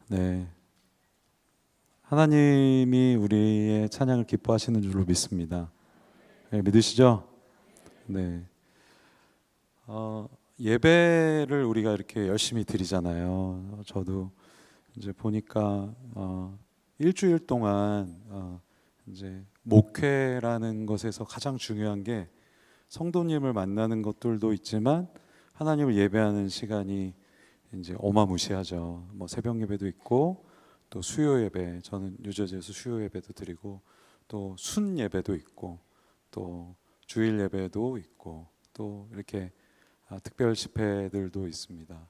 네, 하나님이 우리의 찬양을 기뻐하시는 줄로 믿습니다. 네, 믿으시죠? 네, 예배를 우리가 이렇게 열심히 드리잖아요. 저도 이제 보니까 일주일 동안 이제 목회라는 것에서 가장 중요한 게 성도님을 만나는 것들도 있지만 하나님을 예배하는 시간이 이제 어마무시하죠. 뭐 새벽 예배도 있고 또 수요 예배, 저는 뉴저지에서 수요 예배도 드리고 또 순 예배도 있고 또 주일 예배도 있고 또 이렇게 특별 집회들도 있습니다.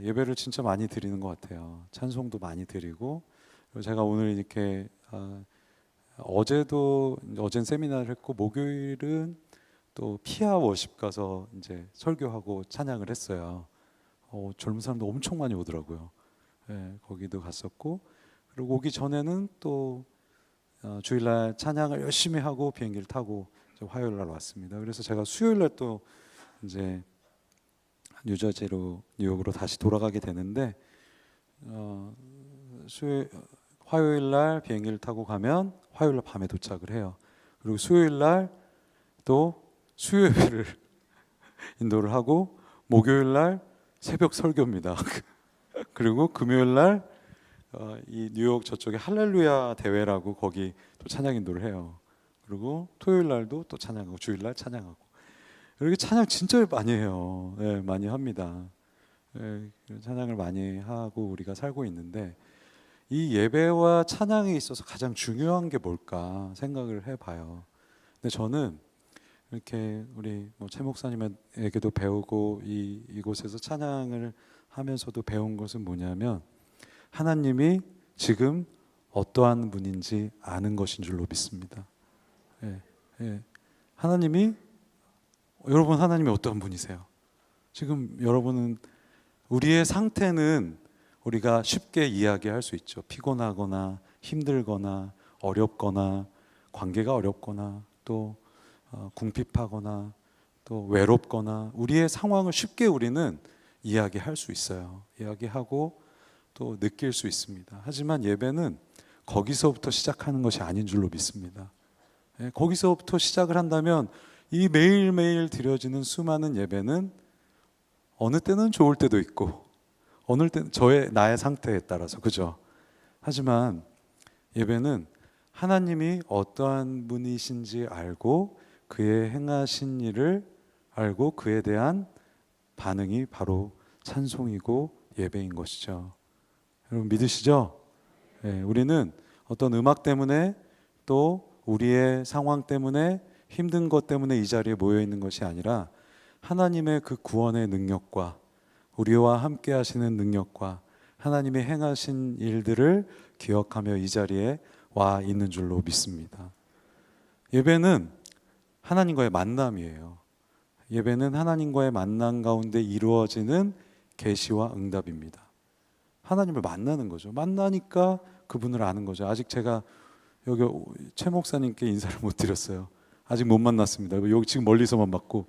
예배를 진짜 많이 드리는 것 같아요. 찬송도 많이 드리고, 그리고 제가 오늘 이렇게 어젠 세미나를 했고 목요일은 또 피아 워십 가서 이제 설교하고 찬양을 했어요. 젊은 사람도 엄청 많이 오더라고요. 예, 거기도 갔었고, 그리고 오기 전에는 또 주일날 찬양을 열심히 하고 비행기를 타고 화요일날 왔습니다. 그래서 제가 수요일날 또 이제 뉴욕으로 다시 돌아가게 되는데 화요일날 비행기를 타고 가면 화요일날 밤에 도착을 해요. 그리고 수요일날 또 수요 예배를 인도를 하고 목요일날 새벽 설교입니다. 그리고 금요일날 이 뉴욕 저쪽에 할렐루야 대회라고 거기 또 찬양 인도를 해요. 그리고 토요일날도 또 찬양하고 주일날 찬양하고 이렇게 찬양 진짜 많이 해요. 네, 많이 합니다. 네, 찬양을 많이 하고 우리가 살고 있는데 이 예배와 찬양에 있어서 가장 중요한 게 뭘까 생각을 해봐요. 근데 저는 이렇게 우리 최 목사님에게도 배우고 이곳에서 찬양을 하면서도 배운 것은 뭐냐면 하나님이 지금 어떠한 분인지 아는 것인 줄로 믿습니다. 예, 예. 여러분 하나님이 어떠한 분이세요? 지금 여러분은 우리의 상태는 우리가 쉽게 이야기할 수 있죠. 피곤하거나 힘들거나 어렵거나 관계가 어렵거나 또 궁핍하거나 또 외롭거나 우리의 상황을 쉽게 우리는 이야기할 수 있어요. 이야기하고 또 느낄 수 있습니다. 하지만 예배는 거기서부터 시작하는 것이 아닌 줄로 믿습니다. 거기서부터 시작을 한다면 이 매일매일 드려지는 수많은 예배는 어느 때는 좋을 때도 있고 어느 때는 나의 상태에 따라서 그죠? 하지만 예배는 하나님이 어떠한 분이신지 알고 그의 행하신 일을 알고 그에 대한 반응이 바로 찬송이고 예배인 것이죠. 여러분 믿으시죠? 네, 우리는 어떤 음악 때문에 또 우리의 상황 때문에 힘든 것 때문에 이 자리에 모여 있는 것이 아니라 하나님의 그 구원의 능력과 우리와 함께 하시는 능력과 하나님이 행하신 일들을 기억하며 이 자리에 와 있는 줄로 믿습니다. 예배는 하나님과의 만남이에요. 예배는 하나님과의 만남 가운데 이루어지는 계시와 응답입니다. 하나님을 만나는 거죠. 만나니까 그분을 아는 거죠. 아직 제가 여기 최 목사님께 인사를 못 드렸어요. 아직 못 만났습니다. 여기 지금 멀리서만 봤고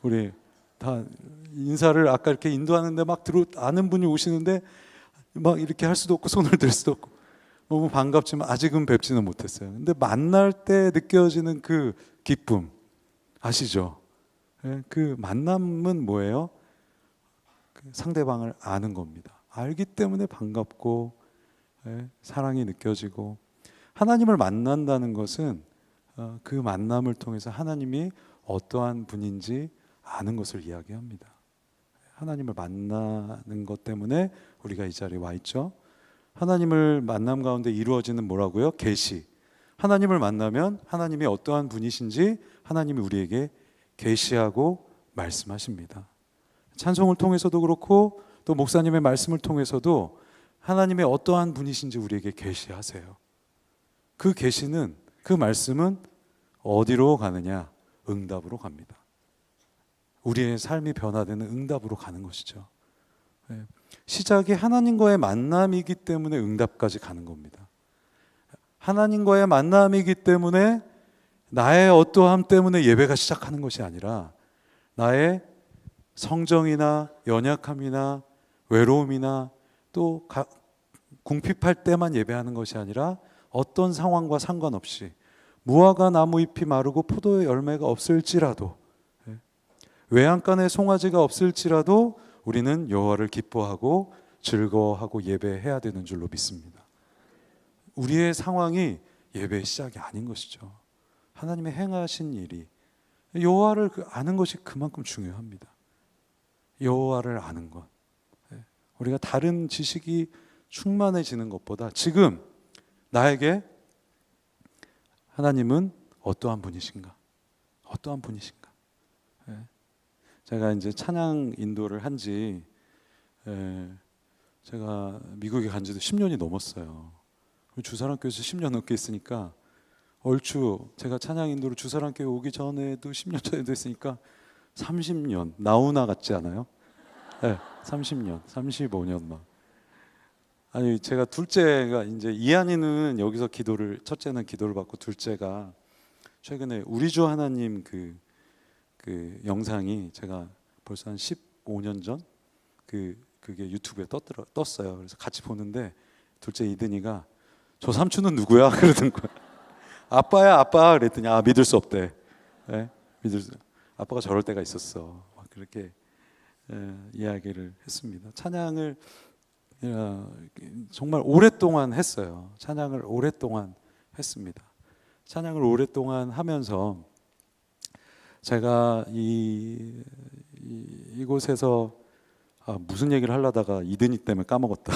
우리 다 인사를 아까 이렇게 인도하는데 막 아는 분이 오시는데 막 이렇게 할 수도 없고 손을 들 수도 없고 너무 반갑지만 아직은 뵙지는 못했어요. 근데 만날 때 느껴지는 그 기쁨 아시죠? 그 만남은 뭐예요? 그 상대방을 아는 겁니다. 알기 때문에 반갑고 사랑이 느껴지고 하나님을 만난다는 것은 그 만남을 통해서 하나님이 어떠한 분인지 아는 것을 이야기합니다. 하나님을 만나는 것 때문에 우리가 이 자리에 와 있죠. 하나님을 만남 가운데 이루어지는 뭐라고요? 계시. 하나님을 만나면 하나님이 어떠한 분이신지 하나님이 우리에게 계시하고 말씀하십니다. 찬송을 통해서도 그렇고 또 목사님의 말씀을 통해서도 하나님의 어떠한 분이신지 우리에게 계시하세요. 그 계시는 그 말씀은 어디로 가느냐? 응답으로 갑니다. 우리의 삶이 변화되는 응답으로 가는 것이죠. 시작이 하나님과의 만남이기 때문에 응답까지 가는 겁니다. 하나님과의 만남이기 때문에 나의 어떠함 때문에 예배가 시작하는 것이 아니라 나의 성정이나 연약함이나 외로움이나 또 궁핍할 때만 예배하는 것이 아니라 어떤 상황과 상관없이 무화과 나무 잎이 마르고 포도의 열매가 없을지라도 외양간에 송아지가 없을지라도 우리는 여호와를 기뻐하고 즐거워하고 예배해야 되는 줄로 믿습니다. 우리의 상황이 예배의 시작이 아닌 것이죠. 하나님의 행하신 일이 여호와를 아는 것이 그만큼 중요합니다. 여호와를 아는 것. 우리가 다른 지식이 충만해지는 것보다 지금 나에게 하나님은 어떠한 분이신가? 어떠한 분이신가? 제가 이제 찬양 인도를 한지 제가 미국에 간 지도 10년이 넘었어요. 주사랑교회에서 10년 넘게 있으니까 얼추 제가 찬양 인도를 주사랑교회 오기 전에도 10년 전에도 했으니까 30년 나훈아 같지 않아요? 네, 30년, 35년 막. 아니 제가 둘째가 이제 이한이는 여기서 기도를 첫째는 기도를 받고 둘째가 최근에 우리 주 하나님 그 영상이 제가 벌써 한 15년 전 그게 유튜브에 떴어요. 그래서 같이 보는데 둘째 이든이가 저 삼촌은 누구야? 그러던 거야. 아빠야 아빠 그랬더니 믿을 수 없대. 네? 아빠가 저럴 때가 있었어. 막 그렇게 이야기를 했습니다. 찬양을 정말 오랫동안 했어요. 찬양을 오랫동안 했습니다. 찬양을 오랫동안 하면서 제가 이곳에서 무슨 얘기를 하려다가 이든이 때문에 까먹었다.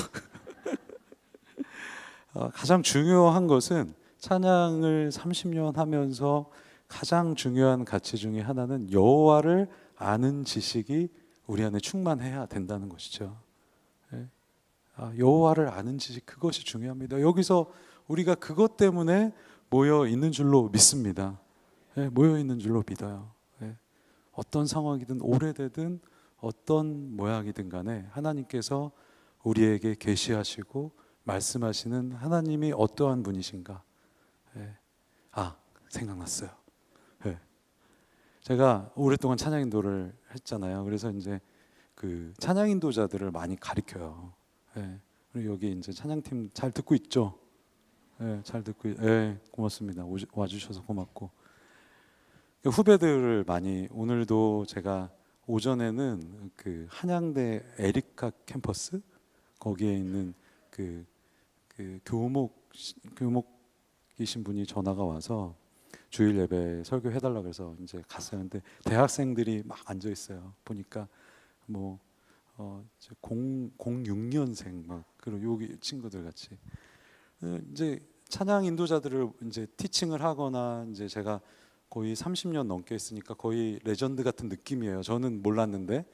가장 중요한 것은 찬양을 30년 하면서 가장 중요한 가치 중에 하나는 여호와를 아는 지식이 우리 안에 충만해야 된다는 것이죠. 여호와를 아는 지식, 그것이 중요합니다. 여기서 우리가 그것 때문에 모여 있는 줄로 믿습니다. 모여 있는 줄로 믿어요. 어떤 상황이든 오래되든 어떤 모양이든 간에 하나님께서 우리에게 계시하시고 말씀하시는 하나님이 어떠한 분이신가? 생각났어요. 제가 오랫동안 찬양 인도를 했잖아요. 그래서 이제 그 찬양 인도자들을 많이 가르쳐요. 그리고 여기 이제 찬양팀 잘 듣고 있죠? 잘 듣고, 고맙습니다. 와주셔서 고맙고. 후배들을 많이, 오늘도 제가 오전에는 그 한양대 에리카 캠퍼스 거기에 있는 그 교목이신 분이 전화가 와서 주일 예배 설교해달라고 해서 이제 갔어요. 근데 대학생들이 막 앉아 있어요. 보니까 뭐 06년생 막 그리고 여기 친구들 같이 이제 찬양 인도자들을 이제 티칭을 하거나 이제 제가 거의 30년 넘게 했으니까 거의 레전드 같은 느낌이에요. 저는 몰랐는데.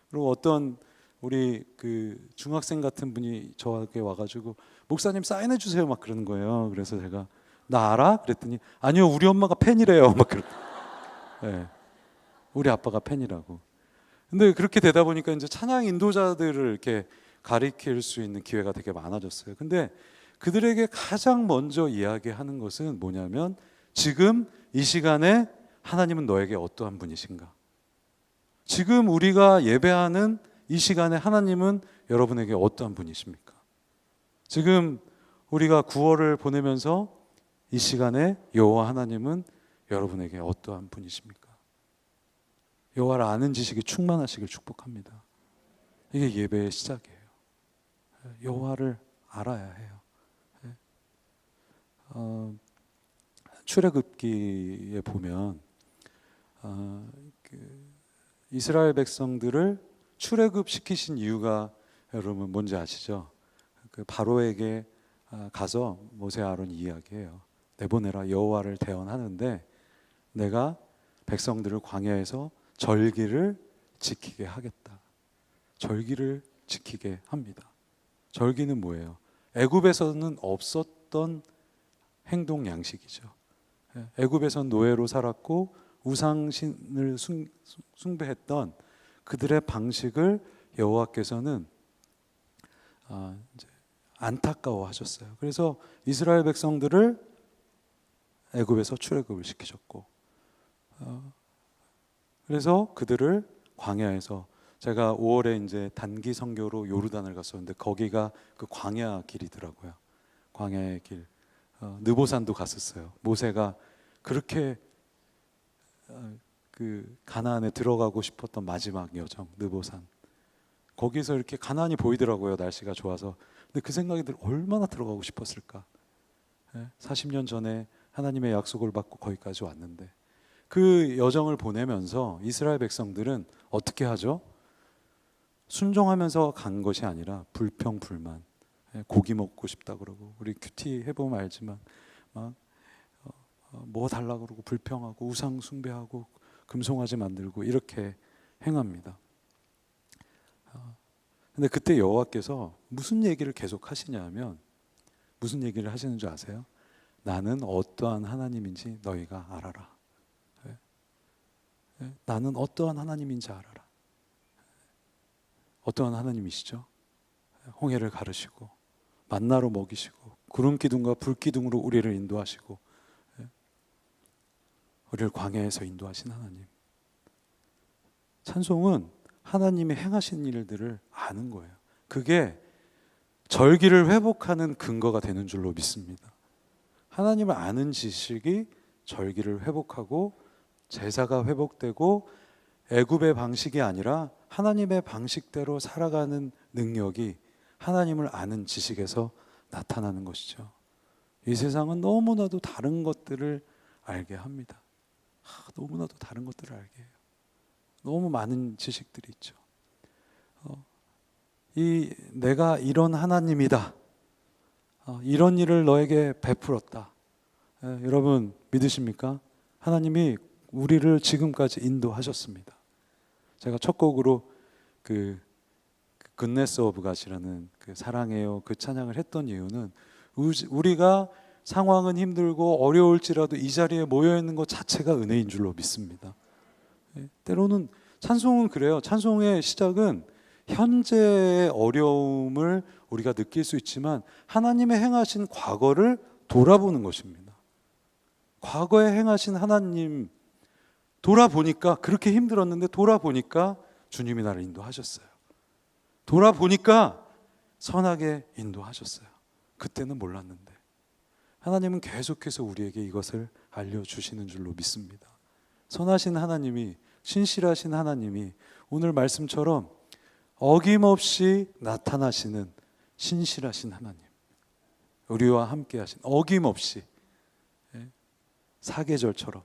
그리고 어떤 우리 그 중학생 같은 분이 저에게 와가지고 목사님 사인해 주세요 막 그러는 거예요. 그래서 제가 나 알아? 그랬더니 아니요 우리 엄마가 팬이래요 막 우리 아빠가 팬이라고. 근데 그렇게 되다 보니까 이제 찬양 인도자들을 이렇게 가리킬 수 있는 기회가 되게 많아졌어요. 근데 그들에게 가장 먼저 이야기하는 것은 뭐냐면 지금 이 시간에 하나님은 너에게 어떠한 분이신가? 지금 우리가 예배하는 이 시간에 하나님은 여러분에게 어떠한 분이십니까? 지금 우리가 9월을 보내면서 이 시간에 여호와 하나님은 여러분에게 어떠한 분이십니까? 여호와를 아는 지식이 충만하시길 축복합니다. 이게 예배의 시작이에요. 여호와를 알아야 해요. 출애굽기에 보면 이스라엘 백성들을 출애굽 시키신 이유가 여러분 뭔지 아시죠? 그 바로에게 가서 모세 아론이 이야기해요. 내보내라 여호와를 대언하는데 내가 백성들을 광야에서 절기를 지키게 하겠다. 절기를 지키게 합니다. 절기는 뭐예요? 애굽에서는 없었던 행동 양식이죠. 애굽에선 노예로 살았고 우상신을 숭배했던 그들의 방식을 여호와께서는 이제 안타까워하셨어요. 그래서 이스라엘 백성들을 애굽에서 출애굽을 시키셨고, 그래서 그들을 광야에서 제가 5월에 이제 단기 선교로 요르단을 갔었는데 거기가 그 광야 길이더라고요. 광야의 길. 느보산도 갔었어요. 모세가 그렇게 그 가나안에 들어가고 싶었던 마지막 여정, 느보산. 거기서 이렇게 가나안이 보이더라고요. 날씨가 좋아서. 근데 그 생각이 얼마나 들어가고 싶었을까. 40년 전에 하나님의 약속을 받고 거기까지 왔는데 그 여정을 보내면서 이스라엘 백성들은 어떻게 하죠? 순종하면서 간 것이 아니라 불평, 불만. 고기 먹고 싶다 그러고, 우리 큐티 해보면 알지만 막 뭐 달라 그러고 불평하고 우상 숭배하고 금송아지 만들고 이렇게 행합니다. 근데 그때 여호와께서 무슨 얘기를 계속 하시냐면, 무슨 얘기를 하시는 줄 아세요? 나는 어떠한 하나님인지 너희가 알아라. 나는 어떠한 하나님인지 알아라. 어떠한 하나님이시죠? 홍해를 가르시고 만나로 먹이시고 구름 기둥과 불 기둥으로 우리를 인도하시고 우리를 광야에서 인도하신 하나님. 찬송은 하나님이 행하신 일들을 아는 거예요. 그게 절기를 회복하는 근거가 되는 줄로 믿습니다. 하나님을 아는 지식이 절기를 회복하고 제사가 회복되고 애굽의 방식이 아니라 하나님의 방식대로 살아가는 능력이 하나님을 아는 지식에서 나타나는 것이죠. 이 세상은 너무나도 다른 것들을 알게 합니다. 너무나도 다른 것들을 알게 해요. 너무 많은 지식들이 있죠. 내가 이런 하나님이다. 이런 일을 너에게 베풀었다. 여러분 믿으십니까? 하나님이 우리를 지금까지 인도하셨습니다. 제가 첫 곡으로 그 Goodness of God이라는 그 사랑해요 그 찬양을 했던 이유는 우리가 상황은 힘들고 어려울지라도 이 자리에 모여 있는 것 자체가 은혜인 줄로 믿습니다. 때로는 찬송은 그래요. 찬송의 시작은 현재의 어려움을 우리가 느낄 수 있지만 하나님의 행하신 과거를 돌아보는 것입니다. 과거에 행하신 하나님 돌아보니까 그렇게 힘들었는데 돌아보니까 주님이 나를 인도하셨어요. 돌아보니까 선하게 인도하셨어요. 그때는 몰랐는데 하나님은 계속해서 우리에게 이것을 알려주시는 줄로 믿습니다. 선하신 하나님이, 신실하신 하나님이 오늘 말씀처럼 어김없이 나타나시는 신실하신 하나님, 우리와 함께 하신, 어김없이 사계절처럼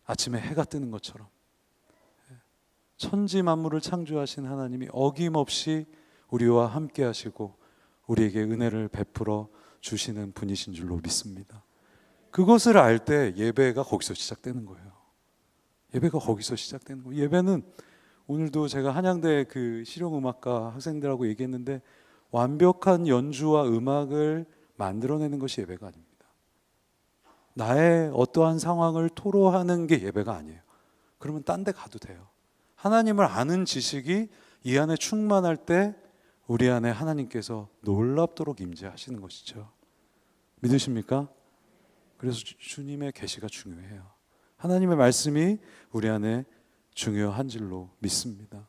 아침에 해가 뜨는 것처럼 천지 만물을 창조하신 하나님이 어김없이 우리와 함께 하시고 우리에게 은혜를 베풀어 주시는 분이신 줄로 믿습니다. 그것을 알 때 예배가 거기서 시작되는 거예요. 예배가 거기서 시작되는 거예요. 예배는 오늘도 제가 한양대 그 실용음악과 학생들하고 얘기했는데 완벽한 연주와 음악을 만들어내는 것이 예배가 아닙니다. 나의 어떠한 상황을 토로하는 게 예배가 아니에요. 그러면 딴 데 가도 돼요. 하나님을 아는 지식이 이 안에 충만할 때 우리 안에 하나님께서 놀랍도록 임재하시는 것이죠. 믿으십니까? 그래서 주님의 계시가 중요해요. 하나님의 말씀이 우리 안에 중요한 줄로 믿습니다.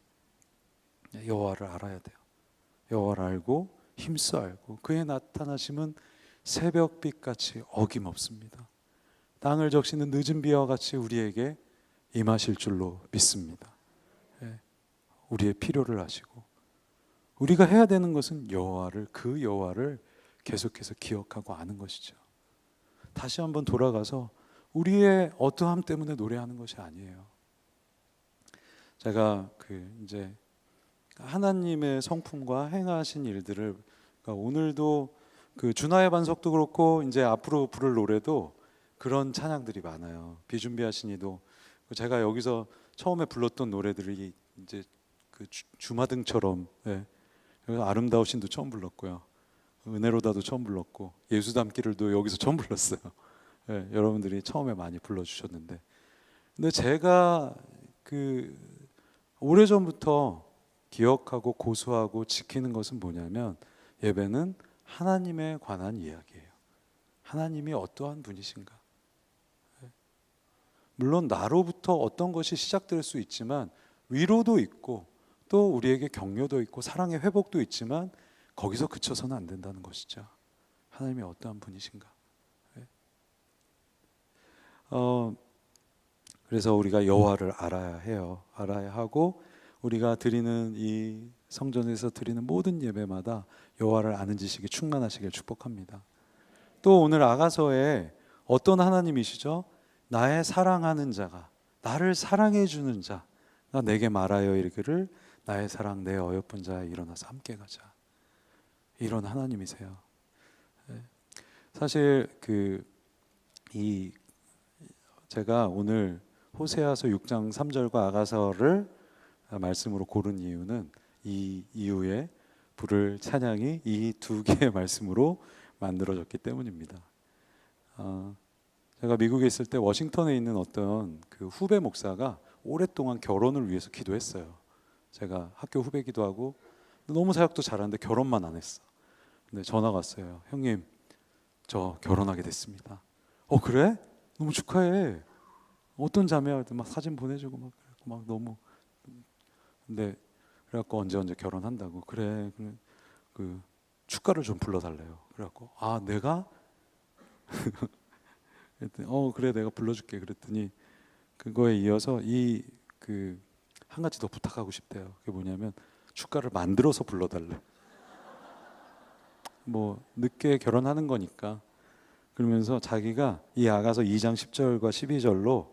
여호와를 알아야 돼요. 여호와를 알고 힘써 알고 그의 나타나심은 새벽빛같이 어김없습니다. 땅을 적시는 늦은 비와 같이 우리에게 임하실 줄로 믿습니다. 우리의 필요를 아시고 우리가 해야 되는 것은 그 여호와를 계속해서 기억하고 아는 것이죠. 다시 한번 돌아가서 우리의 어떠함 때문에 노래하는 것이 아니에요. 제가 이제 하나님의 성품과 행하신 일들을 오늘도 그 주나의 반석도 그렇고 이제 앞으로 부를 노래도 그런 찬양들이 많아요. 비준비하신 이도 제가 여기서 처음에 불렀던 노래들이 이제 그 주마등처럼 아름다우신도 처음 불렀고요. 은혜로다도 처음 불렀고 예수 닮기를도 여기서 처음 불렀어요. 여러분들이 처음에 많이 불러주셨는데 근데 제가 오래전부터 기억하고 고수하고 지키는 것은 뭐냐면 예배는 하나님에 관한 이야기예요. 하나님이 어떠한 분이신가. 물론 나로부터 어떤 것이 시작될 수 있지만 위로도 있고 또 우리에게 격려도 있고 사랑의 회복도 있지만 거기서 그쳐서는 안 된다는 것이죠. 하나님이 어떠한 분이신가. 네. 그래서 우리가 여호와를 알아야 해요. 알아야 하고 우리가 드리는 이 성전에서 드리는 모든 예배마다 여호와를 아는 지식이 충만하시길 축복합니다. 또 오늘 아가서에 어떤 하나님이시죠? 나의 사랑하는 자가, 나를 사랑해 주는 자가 내게 말하여 이르기를 나의 사랑 내 어여쁜 자야 일어나서 함께 가자. 이런 하나님이세요. 사실 제가 오늘 호세아서 6장 3절과 아가서를 말씀으로 고른 이유는 이 이후에 부를 찬양이 이 두 개의 말씀으로 만들어졌기 때문입니다. 제가 미국에 있을 때 워싱턴에 있는 어떤 그 후배 목사가 오랫동안 결혼을 위해서 기도했어요. 제가 학교 후배기도 하고 너무 사역도 잘하는데 결혼만 안 했어. 근데 전화가 왔어요. 형님, 저 결혼하게 됐습니다. 그래? 너무 축하해. 어떤 자매야? 막 사진 보내주고 막 너무. 근데 그래갖고 언제 결혼한다고. 그래 그 축가를 좀 불러달래요. 그래갖고 내가 그랬더니 그래 내가 불러줄게. 그랬더니 그거에 이어서 한 가지 더 부탁하고 싶대요. 그게 뭐냐면 축가를 만들어서 불러달래. 뭐 늦게 결혼하는 거니까. 그러면서 자기가 이 아가서 2장 10절과 12절로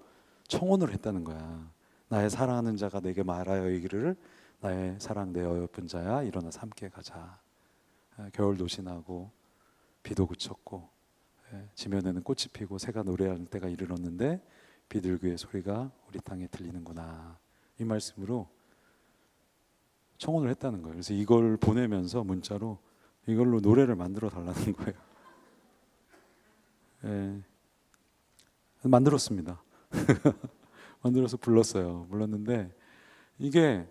청혼을 했다는 거야. 나의 사랑하는 자가 내게 말하여 이르기를 나의 사랑 내 어여쁜 자야 일어나서 함께 가자. 겨울도 지나고 비도 그쳤고 지면에는 꽃이 피고 새가 노래하는 때가 이르렀는데 비둘기의 소리가 우리 땅에 들리는구나. 이 말씀으로 청혼을 했다는 거예요. 그래서 이걸 보내면서 문자로 이걸로 노래를 만들어 달라는 거예요. 만들었습니다. 만들어서 불렀는데 이게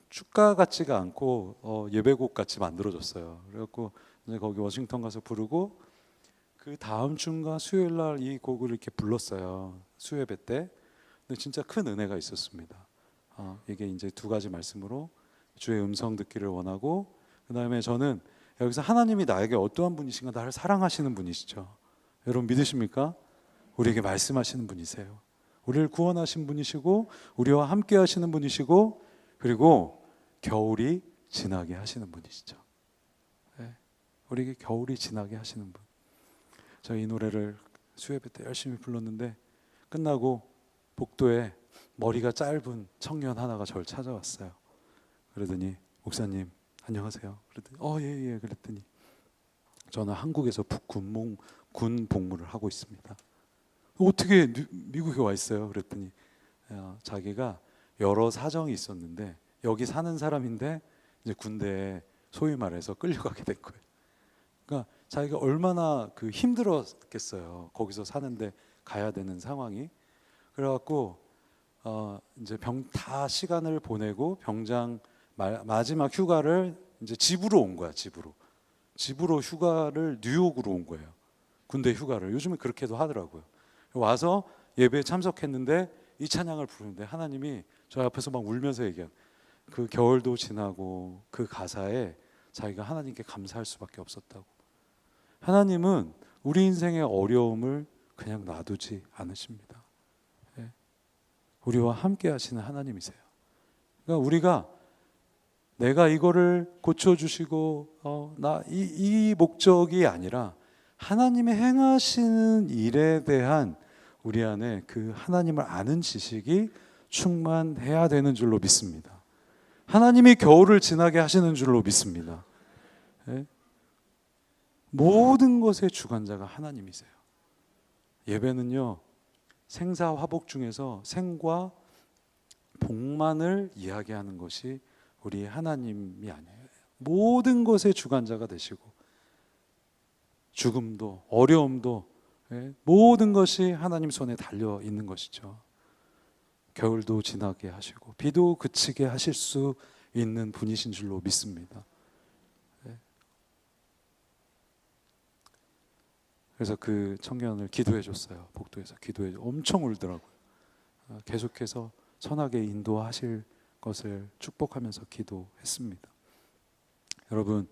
축가 같지가 않고 예배곡 같이 만들어졌어요. 그래갖고 이제 거기 워싱턴 가서 부르고 그 다음 주인가 수요일 날 이 곡을 이렇게 불렀어요. 수요예배 때. 근데 진짜 큰 은혜가 있었습니다. 이게 이제 두 가지 말씀으로 주의 음성 듣기를 원하고, 그 다음에 저는 여기서 하나님이 나에게 어떠한 분이신가, 나를 사랑하시는 분이시죠. 여러분 믿으십니까? 우리에게 말씀하시는 분이세요. 우리를 구원하신 분이시고 우리와 함께 하시는 분이시고 그리고 겨울이 지나게 하시는 분이시죠. 네. 우리에게 겨울이 지나게 하시는 분. 저 이 노래를 수요예배 때 열심히 불렀는데 끝나고 복도에 머리가 짧은 청년 하나가 저를 찾아왔어요. 그러더니 목사님 안녕하세요. 그랬더니 예. 그랬더니 저는 한국에서 군 복무를 하고 있습니다. 어떻게 미국에 와 있어요? 그랬더니 자기가 여러 사정이 있었는데 여기 사는 사람인데 이제 군대에 소위 말해서 끌려가게 된 거예요. 그러니까 자기가 얼마나 힘들었겠어요. 거기서 사는데 가야 되는 상황이. 그래갖고 이제 다 시간을 보내고 병장 마지막 휴가를 이제 집으로 온 거야. 집으로 휴가를 뉴욕으로 온 거예요. 군대 휴가를. 요즘에 그렇게도 하더라고요. 와서 예배에 참석했는데 이 찬양을 부르는데 하나님이 저 앞에서 막 울면서 얘기해요. 그 겨울도 지나고 그 가사에 자기가 하나님께 감사할 수밖에 없었다고. 하나님은 우리 인생의 어려움을 그냥 놔두지 않으십니다. 예. 우리와 함께 하시는 하나님이세요. 그러니까 우리가 내가 이거를 고쳐주시고 이 목적이 아니라 하나님의 행하시는 일에 대한 우리 안에 그 하나님을 아는 지식이 충만해야 되는 줄로 믿습니다. 하나님이 겨울을 지나게 하시는 줄로 믿습니다. 예? 모든 것의 주관자가 하나님이세요. 예배는요, 생사화복 중에서 생과 복만을 이야기하는 것이 우리 하나님이 아니에요. 모든 것의 주관자가 되시고 죽음도 어려움도 모든 것이 하나님 손에 달려 있는 것이죠. 겨울도 지나게 하시고 비도 그치게 하실 수 있는 분이신 줄로 믿습니다. 그래서 그 청년을 기도해 줬어요. 복도에서 엄청 울더라고요. 계속해서 선하게 인도하실 것을 축복하면서 기도했습니다. 여러분,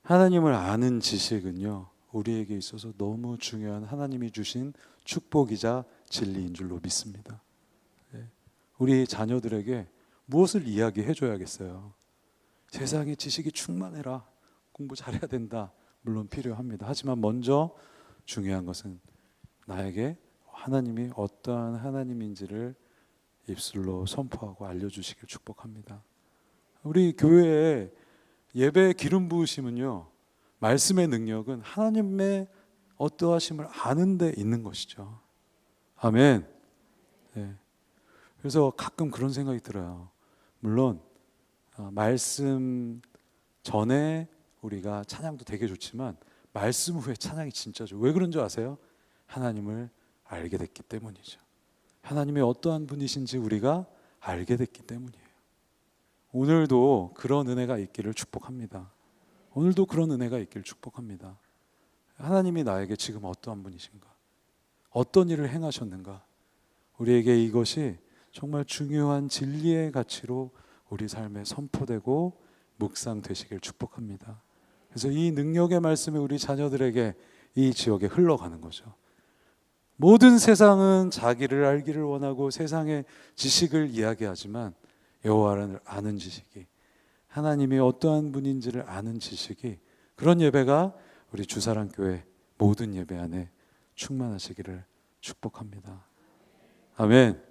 하나님을 아는 지식은요, 우리에게 있어서 너무 중요한 하나님이 주신 축복이자 진리인 줄로 믿습니다. 우리 자녀들에게 무엇을 이야기해 줘야겠어요? 세상에 지식이 충만해라, 공부 잘해야 된다, 물론 필요합니다. 하지만 먼저 중요한 것은 나에게 하나님이 어떠한 하나님인지를 입술로 선포하고 알려주시길 축복합니다. 우리 교회에 예배 기름 부으심은요, 말씀의 능력은 하나님의 어떠하심을 아는 데 있는 것이죠. 아멘. 네. 그래서 가끔 그런 생각이 들어요. 물론 말씀 전에 우리가 찬양도 되게 좋지만 말씀 후에 찬양이 진짜 좋아요. 왜 그런 줄 아세요? 하나님을 알게 됐기 때문이죠. 하나님이 어떠한 분이신지 우리가 알게 됐기 때문이에요. 오늘도 그런 은혜가 있기를 축복합니다. 오늘도 그런 은혜가 있기를 축복합니다. 하나님이 나에게 지금 어떠한 분이신가? 어떤 일을 행하셨는가? 우리에게 이것이 정말 중요한 진리의 가치로 우리 삶에 선포되고 묵상되시길 축복합니다. 그래서 이 능력의 말씀이 우리 자녀들에게 이 지역에 흘러가는 거죠. 모든 세상은 자기를 알기를 원하고 세상의 지식을 이야기하지만 여호와를 아는 지식이, 하나님이 어떠한 분인지를 아는 지식이, 그런 예배가 우리 주사랑교회 모든 예배 안에 충만하시기를 축복합니다. 아멘.